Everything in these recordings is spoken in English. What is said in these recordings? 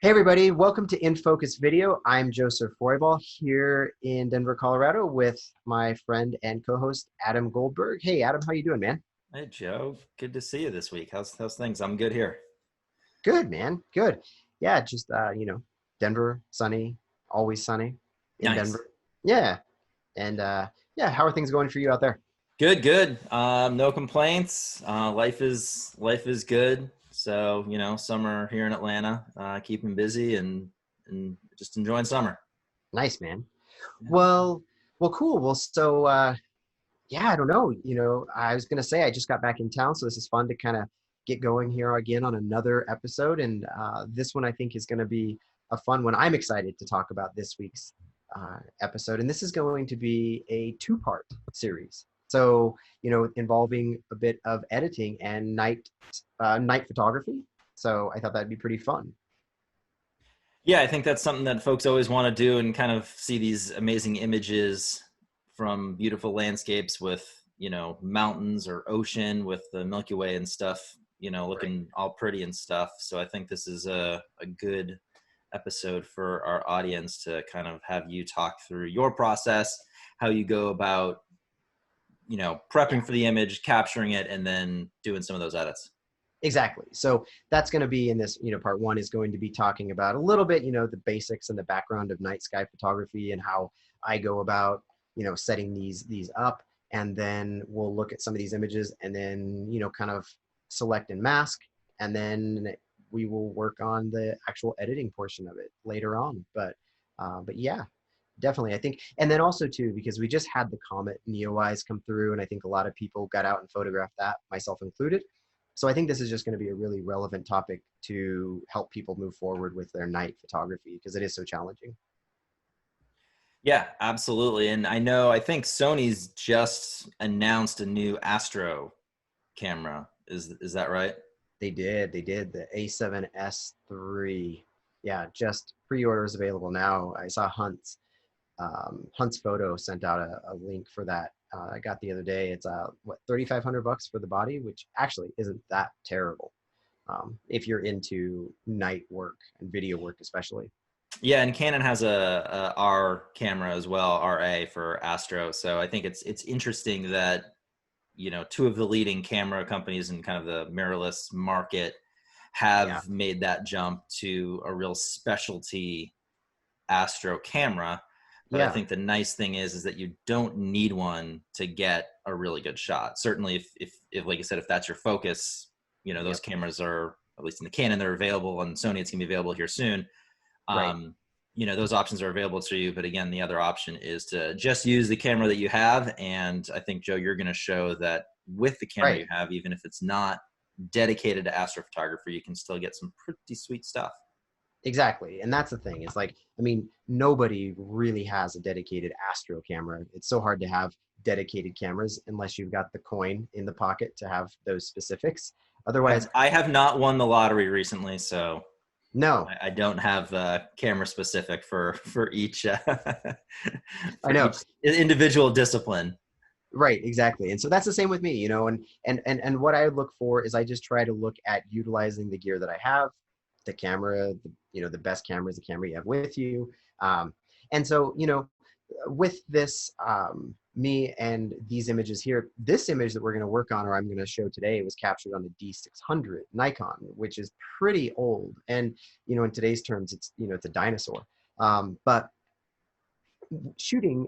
Hey everybody, welcome to In Focus Video. I'm Joseph Roybal here in Denver, Colorado with my friend and co-host Adam Goldberg. Hey Adam, how you doing, man? Hey Joe, good to see you this week. How's things? I'm good here. Good, man. Good. Yeah, just Denver, sunny, always sunny in Nice. Denver. Yeah. And yeah, how are things going for you out there? Good. No complaints. Life is good. So summer here in Atlanta, keeping busy and just enjoying summer. Nice, man. Yeah. Well, cool. Well, so yeah, I don't know. I was gonna say I just got back in town, so this is fun to kind of get going here again on another episode. And this one I think is gonna be a fun one. I'm excited to talk about this week's episode, and this is going to be a two-part series. So involving a bit of editing and night photography. So I thought that'd be pretty fun. Yeah, I think that's something that folks always want to do and kind of see these amazing images from beautiful landscapes with, mountains or ocean with the Milky Way and stuff, Right. looking all pretty and stuff. So I think this is a good episode for our audience to kind of have you talk through your process, how you go about, Yeah. prepping for the image, capturing it, and then doing some of those edits. Exactly. So that's going to be in this, part one is going to be talking about a little bit, the basics and the background of night sky photography and how I go about, setting these up. And then we'll look at some of these images and then, kind of select and mask. And then we will work on the actual editing portion of it later on. But yeah, definitely. I think, and then also too, because we just had the Comet Neowise come through, and I think a lot of people got out and photographed that, myself included. So I think this is just going to be a really relevant topic to help people move forward with their night photography because it is so challenging. Yeah, absolutely. And I think Sony's just announced a new Astro camera. Is that right? They did the A7S III. Yeah, just pre-orders available now. I saw Hunt's Photo sent out a link for that. I got the other day. It's what, $3,500 for the body, which actually isn't that terrible if you're into night work and video work, especially. Yeah, and Canon has a R camera as well, RA for Astro. So I think it's interesting that two of the leading camera companies in kind of the mirrorless market Yeah, have made that jump to a real specialty Astro camera. But I yeah, think the nice thing is that you don't need one to get a really good shot. Certainly, if like I said, if that's your focus, those yep, cameras are, at least in the Canon, they're available, and Sony, it's gonna be available here soon. right. um, those options are available to you. But again, the other option is to just use the camera that you have. And I think, Joe, you're going to show that with the camera Right. you have, even if it's not dedicated to astrophotography, you can still get some pretty sweet stuff. Exactly. And that's the thing. It's like, I mean, nobody really has a dedicated Astro camera. It's so hard to have dedicated cameras unless you've got the coin in the pocket to have those specifics. Otherwise, I have not won the lottery recently, so no, I don't have camera specific for each I for know. each individual discipline. Right, exactly. And so that's the same with me, and what I look for is I just try to look at utilizing the gear that I have, the camera, the best camera is the camera you have with you. Um, and so, with this, me and these images here, this image that we're going to work on, or I'm going to show today, was captured on the D600 Nikon, which is pretty old. And, in today's terms, it's a dinosaur. But shooting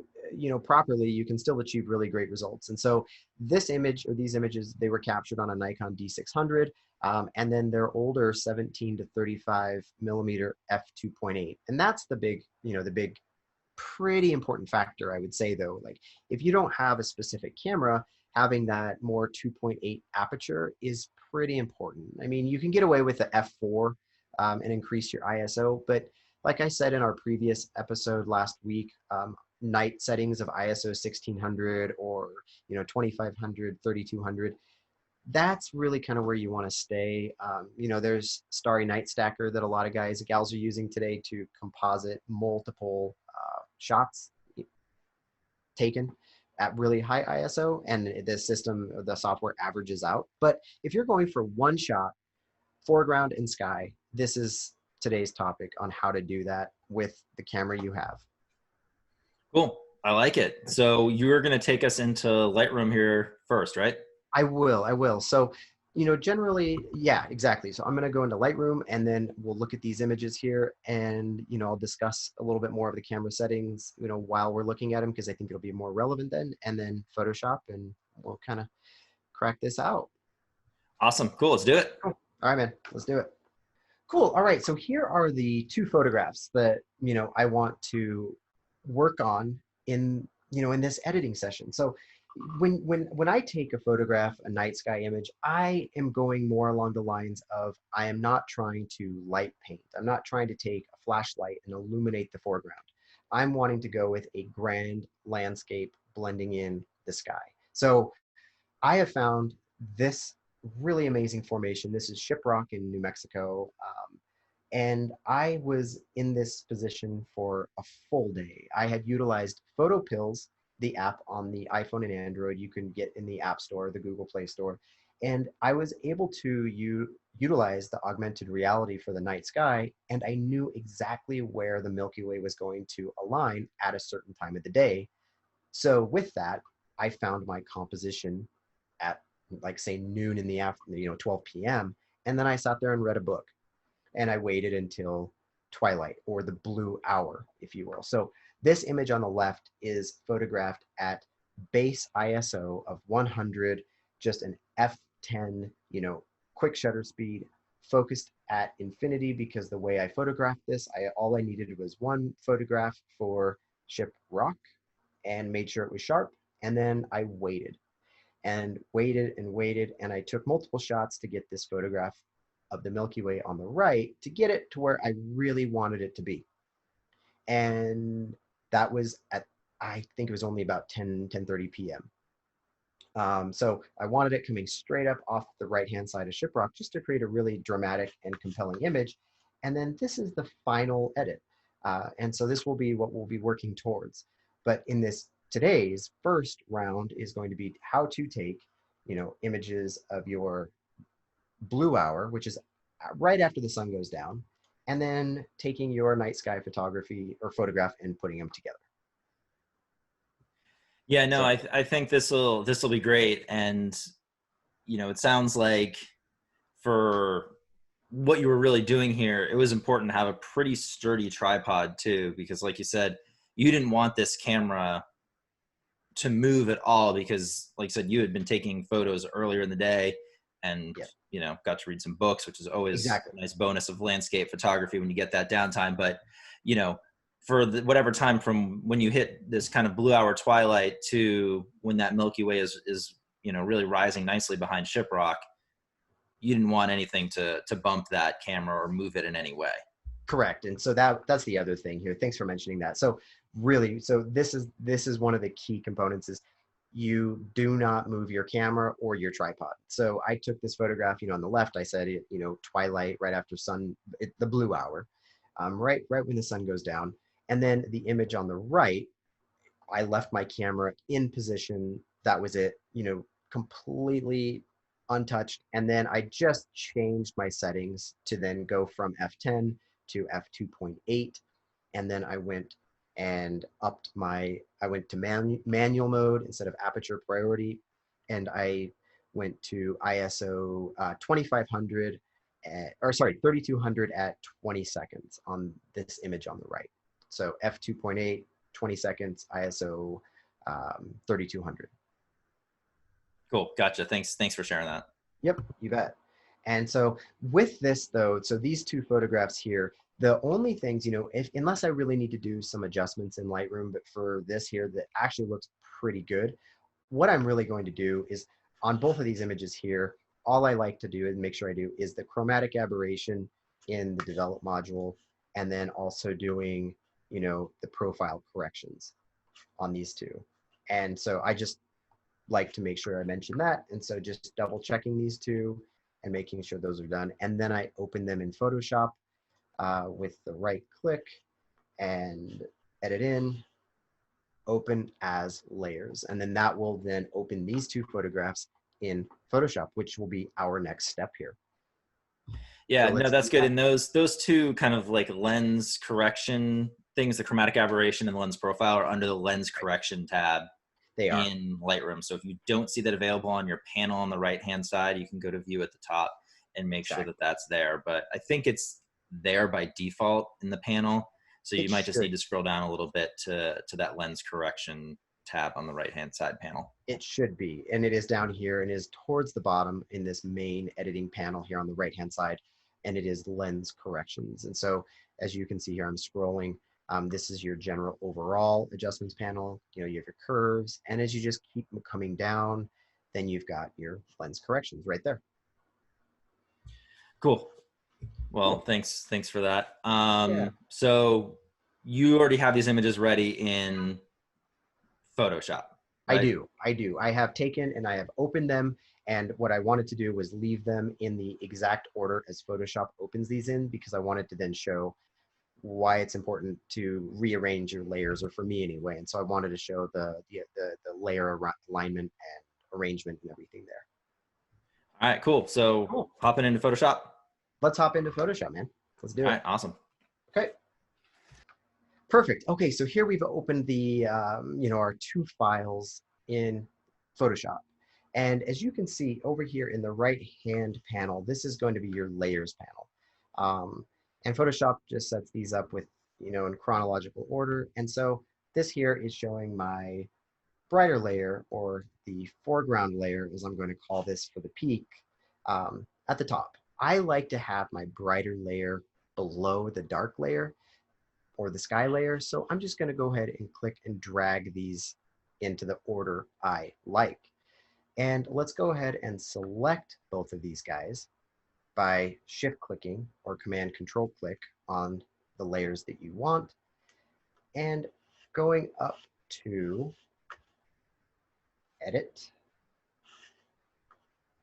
properly, you can still achieve really great results. And so this image, or these images, they were captured on a Nikon D600, and then their older 17 to 35 millimeter f2.8. And that's the big pretty important factor, I would say. Though, like, if you don't have a specific camera, having that more 2.8 aperture is pretty important. I mean, you can get away with the f4 and increase your ISO, but like I said in our previous episode last week, night settings of ISO 1600 or 2500, 3200, that's really kind of where you want to stay. There's Starry Night Stacker that a lot of guys and gals are using today to composite multiple shots taken at really high ISO, and the software averages out. But if you're going for one shot, foreground and sky, this is today's topic on how to do that with the camera you have. Cool. I like it. So you're going to take us into Lightroom here first, right? I will. So, generally, yeah, exactly. So I'm going to go into Lightroom and then we'll look at these images here and, I'll discuss a little bit more of the camera settings, while we're looking at them, because I think it'll be more relevant then, and then Photoshop, and we'll kind of crack this out. Awesome. Cool. Let's do it. Cool. All right, man, let's do it. Cool. All right. So here are the two photographs that, I want to work on in this editing session. So when I take a photograph, a night sky image, I am going more along the lines of, I am not trying to light paint. I'm not trying to take a flashlight and illuminate the foreground. I'm wanting to go with a grand landscape blending in the sky. So I have found this really amazing formation. This is Shiprock in New Mexico. And I was in this position for a full day. I had utilized Photo Pills, the app on the iPhone and Android you can get in the App Store, the Google Play Store. And I was able to utilize the augmented reality for the night sky. And I knew exactly where the Milky Way was going to align at a certain time of the day. So with that, I found my composition at, like, say, noon in the afternoon, 12 p.m. And then I sat there and read a book, and I waited until twilight, or the blue hour, if you will. So this image on the left is photographed at base ISO of 100, just an f10, quick shutter speed, focused at infinity, because the way I photographed this, all I needed was one photograph for Shiprock and made sure it was sharp. And then I waited and waited and waited, and I took multiple shots to get this photograph of the Milky Way on the right, to get it to where I really wanted it to be. And that was at, I think it was only about 10:30 p.m. So I wanted it coming straight up off the right-hand side of Shiprock, just to create a really dramatic and compelling image. And then this is the final edit. And so this will be what we'll be working towards. But in today's first round is going to be how to take, images of your blue hour, which is right after the sun goes down, and then taking your night sky photography or photograph and putting them together. Yeah, no, So, I think this will be great. And, it sounds like for what you were really doing here, it was important to have a pretty sturdy tripod too, because like you said, you didn't want this camera to move at all, because like I said, you had been taking photos earlier in the day and, yeah, got to read some books, which is always exactly. a nice bonus of landscape photography when you get that downtime. But, for whatever time from when you hit this kind of blue hour twilight to when that Milky Way is really rising nicely behind Shiprock, you didn't want anything to bump that camera or move it in any way. Correct. And so that's the other thing here. Thanks for mentioning that. So really, so this is one of the key components, is you do not move your camera or your tripod. So I took this photograph, on the left, I said it, twilight, right after the blue hour, right when the sun goes down. And then the image on the right, I left my camera in position. That was it, completely untouched. And then I just changed my settings to then go from f10 to f2.8. And then I went and I went to manual mode instead of aperture priority. And I went to ISO 2500, 3200 at 20 seconds on this image on the right. So f2.8, 20 seconds, ISO 3200. Cool. Gotcha. Thanks for sharing that. Yep, you bet. And so with this though, so these two photographs here, the only things, unless I really need to do some adjustments in Lightroom, but for this here, that actually looks pretty good. What I'm really going to do is, on both of these images here, all I like to do and make sure I do is the chromatic aberration in the develop module, and then also doing, the profile corrections on these two. And so I just like to make sure I mention that. And so just double checking these two and making sure those are done. And then I open them in Photoshop with the right click and edit in, open as layers. And then that will then open these two photographs in Photoshop, which will be our next step here. Yeah, So no, let's that's do good. that. And those two kind of like lens correction things, the chromatic aberration and the lens profile are under the lens Right. correction tab They are. in Lightroom. So if you don't see that available on your panel on the right hand side, you can go to view at the top and make sure that Exactly. that's there. But I think it's there by default in the panel. So It you might just should. need to scroll down a little bit to that lens correction tab on the right hand side panel. It should be, and it is down here and is towards the bottom in this main editing panel here on the right-hand side, and it is lens corrections. And so as you can see here, I'm scrolling. This is your general overall adjustments panel. You know, you have your curves, and as you just keep coming down, then you've got your lens corrections right there. Cool. Well, Cool. thanks for that. Yeah. So you already have these images ready in Photoshop, I right? do. I do. I have taken and I have opened them. And what I wanted to do was leave them in the exact order as Photoshop opens these in, because I wanted to then show why it's important to rearrange your layers, or for me anyway. And so I wanted to show the layer alignment and arrangement and everything there. All right, cool. So Cool. hopping into Photoshop. Let's hop into Photoshop, man. Let's do All it. right, awesome. Okay. Perfect. Okay, so here we've opened the our two files in Photoshop. And as you can see over here in the right hand panel, this is going to be your layers panel. And Photoshop just sets these up with, in chronological order. And so this here is showing my brighter layer, or the foreground layer, as I'm going to call this for the peak, at the top. I like to have my brighter layer below the dark layer, or the sky layer. So I'm just going to go ahead and click and drag these into the order I like. And let's go ahead and select both of these guys by shift clicking or command control click on the layers that you want, and going up to edit,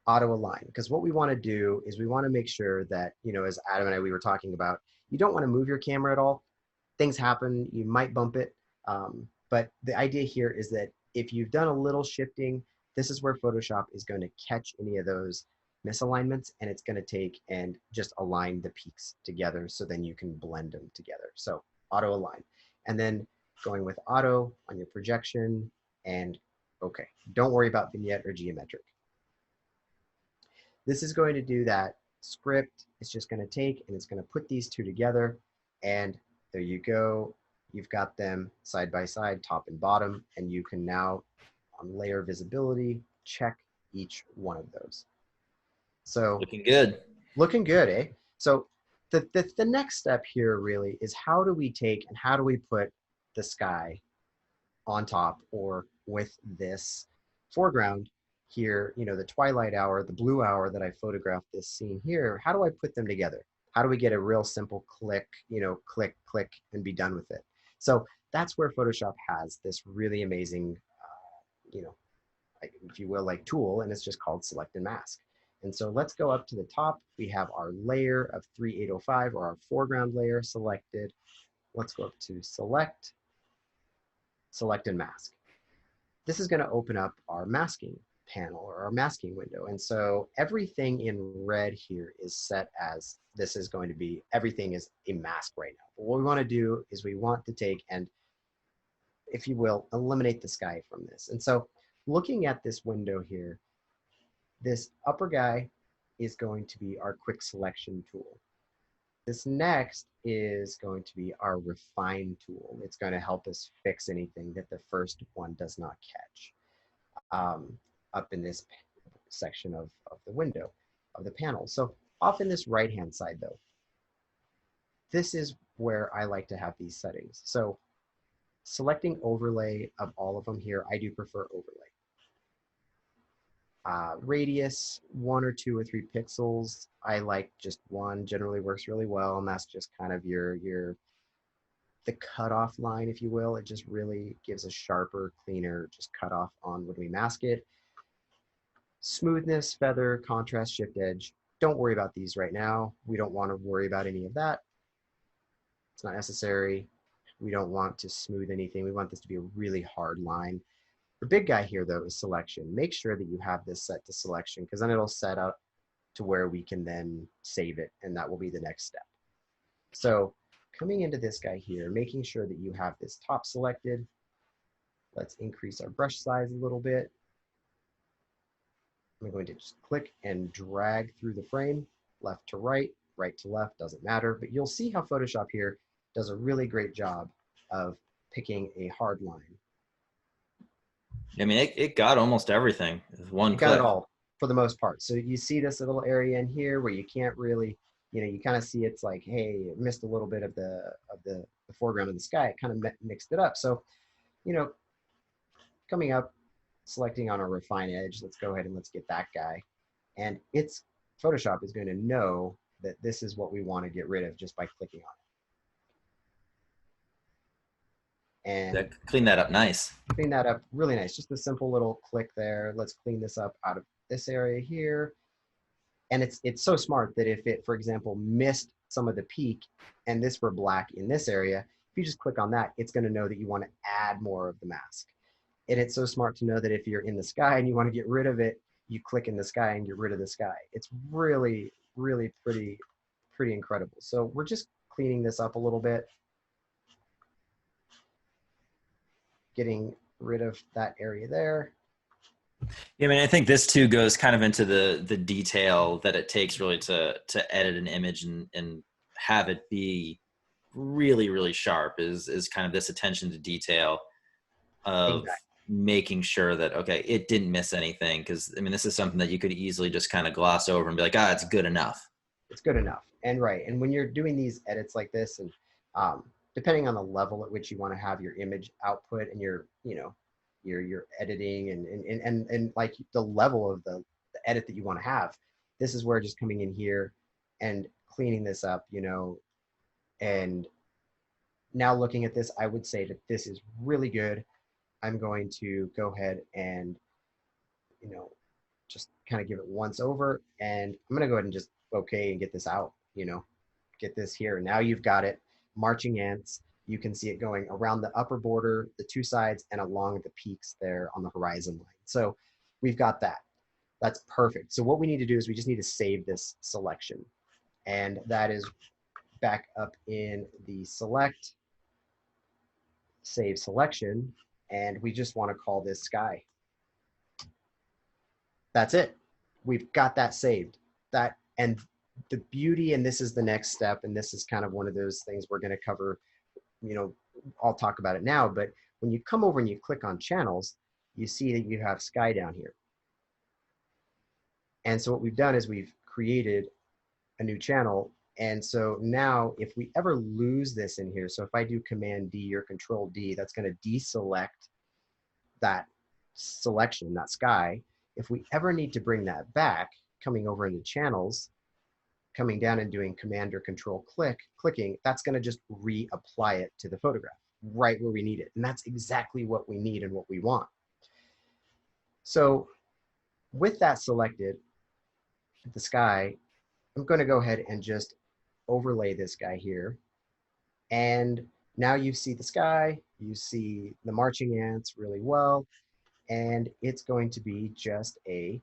auto align. Because what we want to do is we want to make sure that, as Adam and we were talking about, you don't want to move your camera at all. Things happen, you might bump it. But the idea here is that if you've done a little shifting, this is where Photoshop is going to catch any of those misalignments, and it's going to take and just align the peaks together, so then you can blend them together. So auto align, and then going with auto on your projection, and okay, don't worry about vignette or geometric. This is going to do that script. It's just going to take and it's going to put these two together, and there you go. You've got them side by side, top and bottom, and you can now, on layer visibility, check each one of those. So Looking good. looking good, eh? So the next step here really is, how do we take and how do we put the sky on top, or with this foreground here, the twilight hour, the blue hour that I photographed this scene here, how do I put them together? How do we get a real simple click, click, click, and be done with it? So that's where Photoshop has this really amazing, if you will, like tool, and it's just called select and mask. And so let's go up to the top. We have our layer of 3805, or our foreground layer selected. Let's go up to select, select and mask. This is going to open up our masking panel, or our masking window. And so everything in red here is set as, this is going to be, everything is a mask right now. But what we want to do is we want to take and, if you will, eliminate the sky from this. And so looking at this window here, this upper guy is going to be our quick selection tool. This next is going to be our refine tool. It's going to help us fix anything that the first one does not catch. Up in this section of the window, of the panel. So off in this right-hand side though, this is where I like to have these settings. So selecting overlay of all of them here, I do prefer overlay. Radius, 1 or 2 or 3 pixels. I like just 1, generally works really well, and that's just kind of the cutoff line, if you will. It just really gives a sharper, cleaner, just cutoff on when we mask it. Smoothness, feather, contrast, shift edge. Don't worry about these right now. We don't want to worry about any of that. It's not necessary. We don't want to smooth anything. We want this to be a really hard line. The big guy here, though, is selection. Make sure that you have this set to selection, because then it'll set up to where we can then save it, and that will be the next step. So coming into this guy here, making sure that you have this top selected. Let's increase our brush size a little bit. I'm going to just click and drag through the frame, left to right left, doesn't matter, but you'll see how Photoshop here does a really great job of picking a hard line. I mean, it got almost everything with one It got click. it all for the most part. So you see this little area in here where you can't really, you kind of see it's like, hey, it missed a little bit of the foreground of the sky. It kind of mixed it up. So, coming up, selecting on a refine edge, let's go ahead and let's get that guy. And Photoshop is going to know that this is what we want to get rid of just by clicking on it. And clean that up nice. Clean that up really nice. Just a simple little click there. Let's clean this up out of this area here. And it's so smart that if it, for example, missed some of the peak and this were black in this area, if you just click on that, it's going to know that you want to add more of the mask. And it's so smart to know that if you're in the sky and you want to get rid of it, you click in the sky and get rid of the sky. It's really, really pretty incredible. So we're just cleaning this up a little bit, getting rid of that area there. Yeah, I mean, I think this too goes kind of into the detail that it takes really to edit an image and have it be really, really sharp is kind of this attention to detail of Exactly. Making sure that, okay, it didn't miss anything. Because I mean, this is something that you could easily just kind of gloss over and be like, it's good enough. It's good enough. And right. And when you're doing these edits like this, and depending on the level at which you want to have your image output and your editing and like the level of the edit that you want to have, this is where just coming in here and cleaning this up, and now looking at this, I would say that this is really good. I'm going to go ahead and, just kind of give it once over, and I'm going to go ahead and just okay and get this out, get this here. Now you've got it. Marching ants. You can see it going around the upper border, the two sides, and along the peaks there on the horizon line. So we've got that. That's perfect. So what we need to do is we just need to save this selection. And that is back up in the select, save selection, and we just want to call this sky. That's it. We've got that saved. And the beauty, and this is the next step, and this is kind of one of those things we're going to cover, I'll talk about it now, but when you come over and you click on channels, you see that you have sky down here. And so what we've done is we've created a new channel. And so now if we ever lose this in here, so if I do Command D or Control D, that's going to deselect that selection, that sky. If we ever need to bring that back, coming over into channels, coming down and doing Command or Control clicking, that's going to just reapply it to the photograph right where we need it. And that's exactly what we need and what we want. So with that selected, the sky, I'm going to go ahead and just overlay this guy here. And now you see the sky, you see the marching ants really well, and it's going to be just a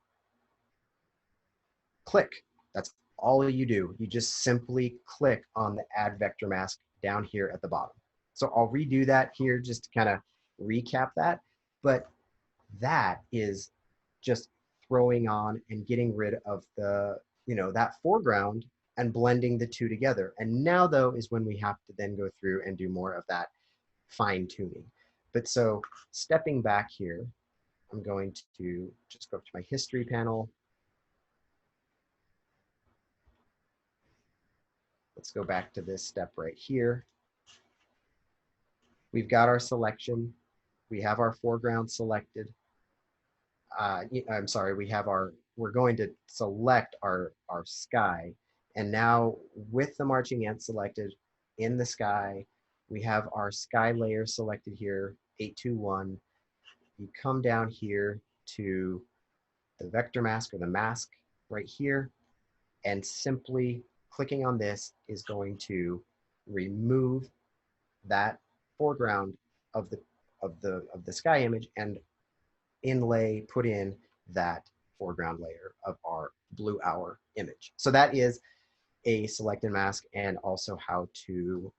click. That's all you do. You just simply click on the add vector mask down here at the bottom. So I'll redo that here just to kind of recap that. But that is just throwing on and getting rid of the, that foreground and blending the two together. And now though is when we have to then go through and do more of that fine tuning. But so stepping back here, I'm going to just go up to my history panel. Let's go back to this step right here. We've got our selection. We have our foreground selected. I'm sorry, we're going to select our sky. And now with the marching ants selected in the sky, we have our sky layer selected here, 821. You come down here to the vector mask or the mask right here, and simply clicking on this is going to remove that foreground of the sky image and put in that foreground layer of our blue hour image. So that is a select and mask, and also how to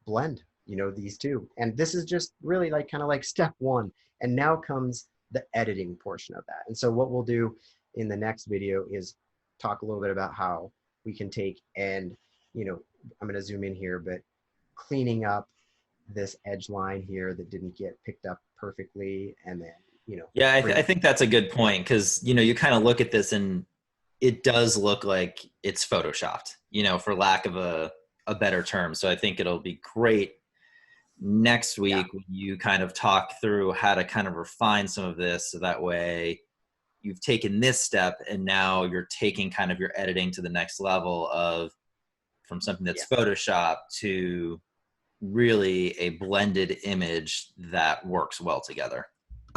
blend, these two. And this is just really like kind of like step one. And now comes the editing portion of that. And so what we'll do in the next video is talk a little bit about how we can take and, I'm going to zoom in here, but cleaning up this edge line here that didn't get picked up perfectly, and then, Yeah, I think that's a good point, because you kind of look at this and it does look like it's photoshopped, for lack of a better term. So I think it'll be great next week when you kind of talk through how to kind of refine some of this, so that way you've taken this step and now you're taking kind of your editing to the next level of from something that's photoshopped to really a blended image that works well together.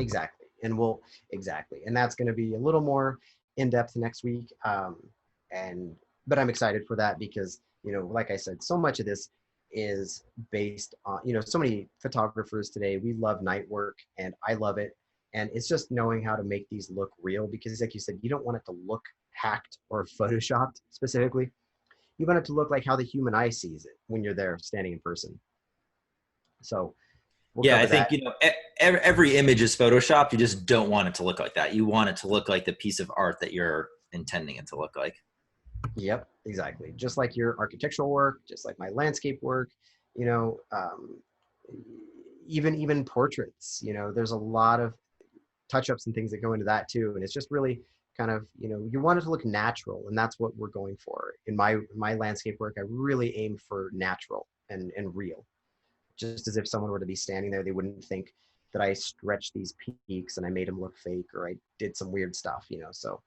Exactly. And that's going to be a little more in depth next week. But I'm excited for that because, like I said, so much of this is based on, so many photographers today, we love night work, and I love it. And it's just knowing how to make these look real, because like you said, you don't want it to look hacked or photoshopped specifically. You want it to look like how the human eye sees it when you're there standing in person. So I think, every image is photoshopped. You just don't want it to look like that. You want it to look like the piece of art that you're intending it to look like. Yep, exactly. Just like your architectural work, just like my landscape work, even portraits, there's a lot of touch-ups and things that go into that too. And it's just really kind of, you want it to look natural, and that's what we're going for. In my landscape work, I really aim for natural and real. Just as if someone were to be standing there, they wouldn't think that I stretched these peaks and I made them look fake, or I did some weird stuff, so.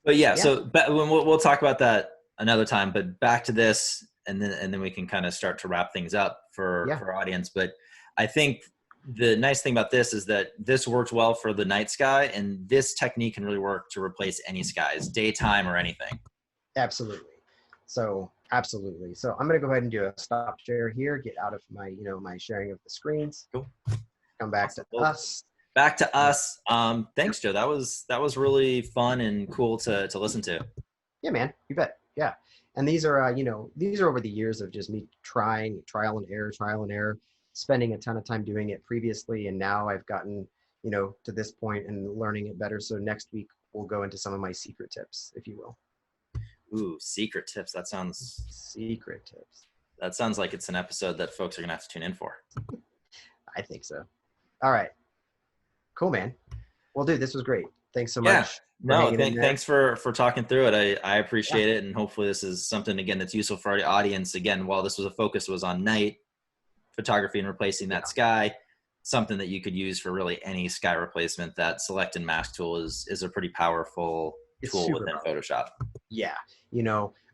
But so we'll talk about that another time, but back to this, and then we can kind of start to wrap things up for our audience. But I think the nice thing about this is that this worked well for the night sky, and this technique can really work to replace any skies, daytime or anything. Absolutely. So absolutely. So I'm going to go ahead and do a stop share here, get out of my, my sharing of the screens. Cool. Come back to us. Back to us. Thanks, Joe. That was really fun and cool to listen to. Yeah, man. You bet. Yeah. And these are, these are over the years of just me trial and error, spending a ton of time doing it previously. And now I've gotten, to this point and learning it better. So next week we'll go into some of my secret tips, if you will. Ooh, secret tips. That sounds secret tips. That sounds like it's an episode that folks are going to have to tune in for. I think so. All right. Cool, man. Well, dude, this was great. Thanks so much. No, thanks for talking through it. I appreciate it. And hopefully this is something, again, that's useful for our audience. Again, while this was a focus was on night photography and replacing that sky, something that you could use for really any sky replacement. That select and mask tool is a pretty powerful tool within Photoshop. Yeah.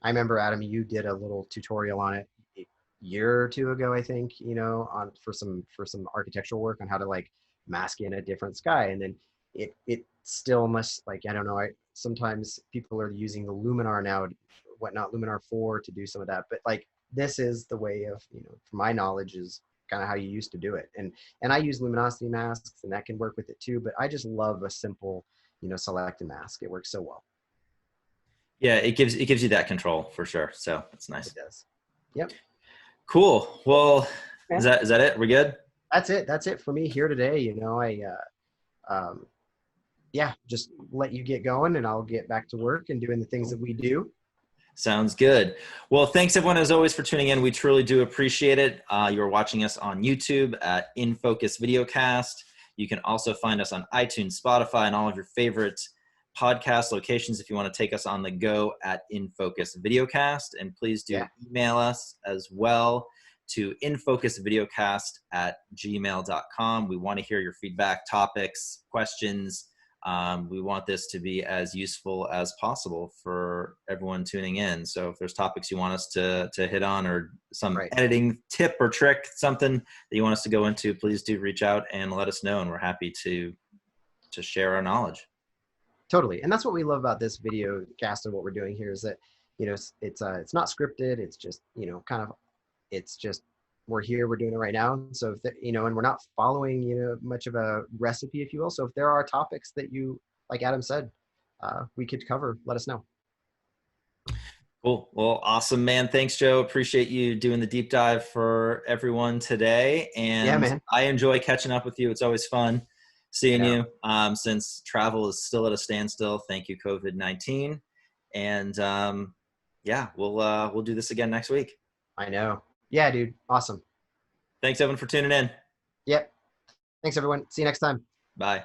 I remember, Adam, you did a little tutorial on it a year or two ago, I think, for some architectural work on how to like mask in a different sky. And then it still must, like, I don't know, sometimes people are using the Luminar now, Luminar 4 to do some of that. But like, this is the way of, from my knowledge, is kind of how you used to do it. And I use luminosity masks, and that can work with it too. But I just love a simple, select and mask. It works so well. Yeah, it gives you that control for sure. So it's nice. It does. Yep. Cool. Well, is that it? We good? That's it. That's it for me here today. Just let you get going, and I'll get back to work and doing the things that we do. Sounds good. Well, thanks everyone as always for tuning in. We truly do appreciate it. You're watching us on YouTube at In Focus Videocast. You can also find us on iTunes, Spotify, and all of your favorite podcast locations if you want to take us on the go at In Focus Videocast. And please do email us as well to infocusvideocast@gmail.com. We want to hear your feedback, topics, questions. We want this to be as useful as possible for everyone tuning in. So if there's topics you want us to hit on, or some editing tip or trick, something that you want us to go into, please do reach out and let us know. And we're happy to share our knowledge. Totally. And that's what we love about this video cast and what we're doing here is that, it's not scripted. It's just, it's just, we're here, we're doing it right now. So if and we're not following, much of a recipe, if you will. So if there are topics that you like Adam said, we could cover, let us know. Cool. Well, awesome, man. Thanks, Joe. Appreciate you doing the deep dive for everyone today. Yeah, And man. I enjoy catching up with you. It's always fun seeing Yeah. you. Since travel is still at a standstill, thank you, COVID-19. And yeah, we'll do this again next week. I know. Yeah, dude. Awesome. Thanks, Evan, for tuning in. Yep. Thanks, everyone. See you next time. Bye.